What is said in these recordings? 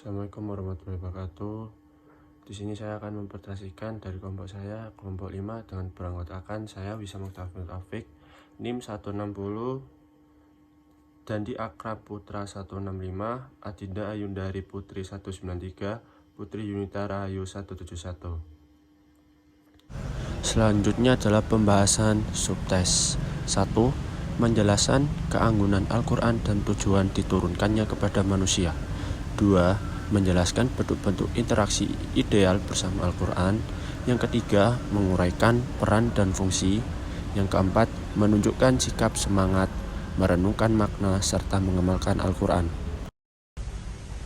Assalamualaikum warahmatullahi wabarakatuh. Di sini saya akan mempresentasikan dari kelompok saya, kelompok 5 dengan beranggotakan saya Wisam Taufik, NIM 160, Dandi Akrab Putra 165, Adinda Ayundari Putri 193, Putri Yunita Rahayu 171. Selanjutnya adalah pembahasan subtes 1. Menjelaskan keanggunan Al-Quran dan tujuan diturunkannya kepada manusia. 2. Menjelaskan bentuk-bentuk interaksi ideal bersama Al-Quran. Yang ketiga, menguraikan peran dan fungsi. Yang keempat, menunjukkan sikap semangat, merenungkan makna, serta mengamalkan Al-Quran.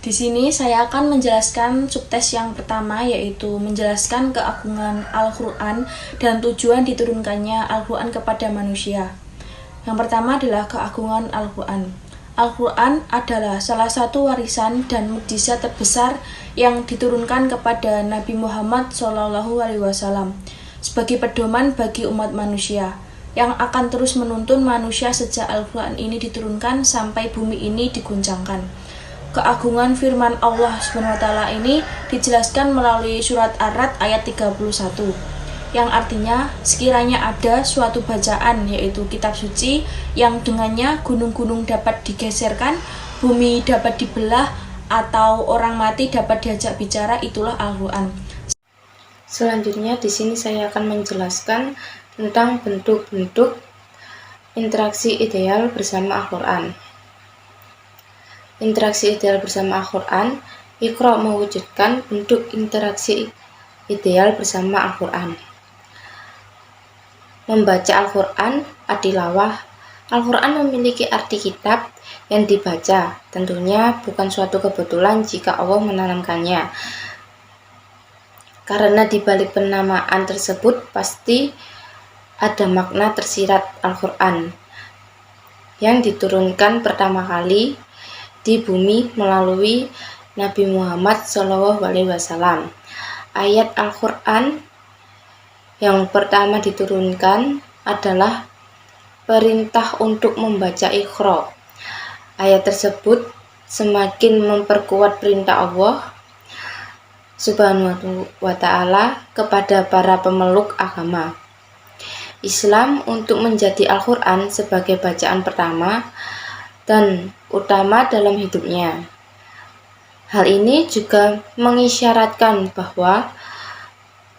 Di sini saya akan menjelaskan subtes yang pertama, yaitu menjelaskan keagungan Al-Quran dan tujuan diturunkannya Al-Quran kepada manusia. Yang pertama adalah keagungan Al-Quran. Al-Quran adalah salah satu warisan dan mukjizat terbesar yang diturunkan kepada Nabi Muhammad SAW sebagai pedoman bagi umat manusia yang akan terus menuntun manusia sejak Al-Quran ini diturunkan sampai bumi ini diguncangkan. Keagungan firman Allah SWT ini dijelaskan melalui surat Ar-Ra'd ayat 31, yang artinya sekiranya ada suatu bacaan, yaitu kitab suci, yang dengannya gunung-gunung dapat digeserkan, bumi dapat dibelah, atau orang mati dapat diajak bicara, itulah Al-Quran. Selanjutnya di sini saya akan menjelaskan tentang bentuk-bentuk interaksi ideal bersama Al-Quran. Interaksi ideal bersama Al-Quran, Iqra mewujudkan bentuk interaksi ideal bersama Al-Quran. Membaca Al-Quran, tilawah. Al-Quran memiliki arti kitab yang dibaca. Tentunya bukan suatu kebetulan jika Allah menanamkannya. Karena di balik penamaan tersebut pasti ada makna tersirat Al-Quran yang diturunkan pertama kali di bumi melalui Nabi Muhammad SAW. Ayat Al-Quran yang pertama diturunkan adalah perintah untuk membaca Iqra. Ayat tersebut semakin memperkuat perintah Allah Subhanahu wa Ta'ala kepada para pemeluk agama Islam untuk menjadi Al-Quran sebagai bacaan pertama dan utama dalam hidupnya. Hal ini juga mengisyaratkan bahwa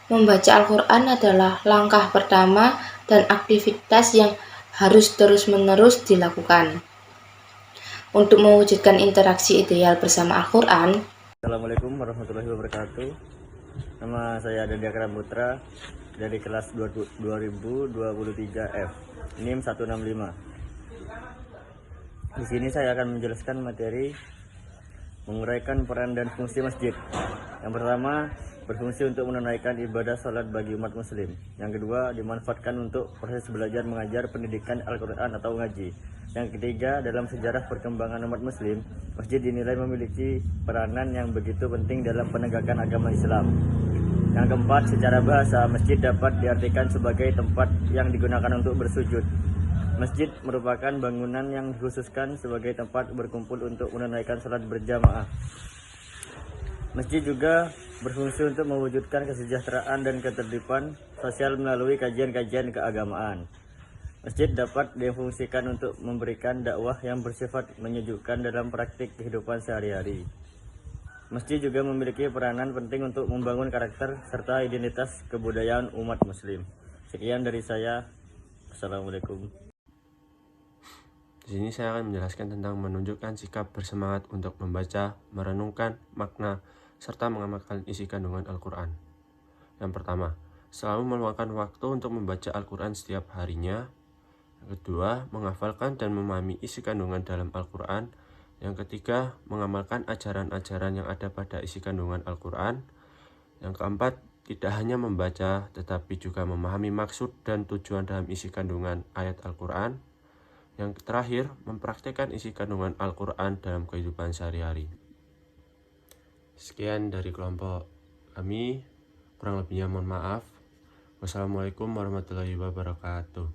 membaca Al-Quran adalah langkah pertama dan aktivitas yang harus terus-menerus dilakukan untuk mewujudkan interaksi ideal bersama Al-Quran. Assalamualaikum warahmatullahi wabarakatuh. Nama saya Dandi Akrab Putra dari kelas 2023 F, NIM 165. Di sini saya akan menjelaskan materi menguraikan peran dan fungsi masjid. Yang pertama, berfungsi untuk menunaikan ibadah sholat bagi umat muslim. Yang kedua, dimanfaatkan untuk proses belajar mengajar pendidikan Al-Quran atau ngaji. Yang ketiga, dalam sejarah perkembangan umat muslim, masjid dinilai memiliki peranan yang begitu penting dalam penegakan agama Islam. Yang keempat, secara bahasa, masjid dapat diartikan sebagai tempat yang digunakan untuk bersujud. Masjid merupakan bangunan yang dikhususkan sebagai tempat berkumpul untuk menunaikan sholat berjamaah. Masjid juga berfungsi untuk mewujudkan kesejahteraan dan ketertiban sosial melalui kajian-kajian keagamaan. Masjid dapat difungsikan untuk memberikan dakwah yang bersifat menyejukkan dalam praktik kehidupan sehari-hari. Masjid juga memiliki peranan penting untuk membangun karakter serta identitas kebudayaan umat muslim. Sekian dari saya. Assalamualaikum. Di sini saya akan menjelaskan tentang menunjukkan sikap bersemangat untuk membaca, merenungkan makna, serta mengamalkan isi kandungan Al-Quran. Yang pertama, selalu meluangkan waktu untuk membaca Al-Quran setiap harinya. Yang kedua, menghafalkan dan memahami isi kandungan dalam Al-Quran. Yang ketiga, mengamalkan ajaran-ajaran yang ada pada isi kandungan Al-Quran. Yang keempat, tidak hanya membaca, tetapi juga memahami maksud dan tujuan dalam isi kandungan ayat Al-Quran. Yang terakhir, mempraktikkan isi kandungan Al-Quran dalam kehidupan sehari-hari. Sekian dari kelompok kami, kurang lebihnya mohon maaf. Wassalamualaikum warahmatullahi wabarakatuh.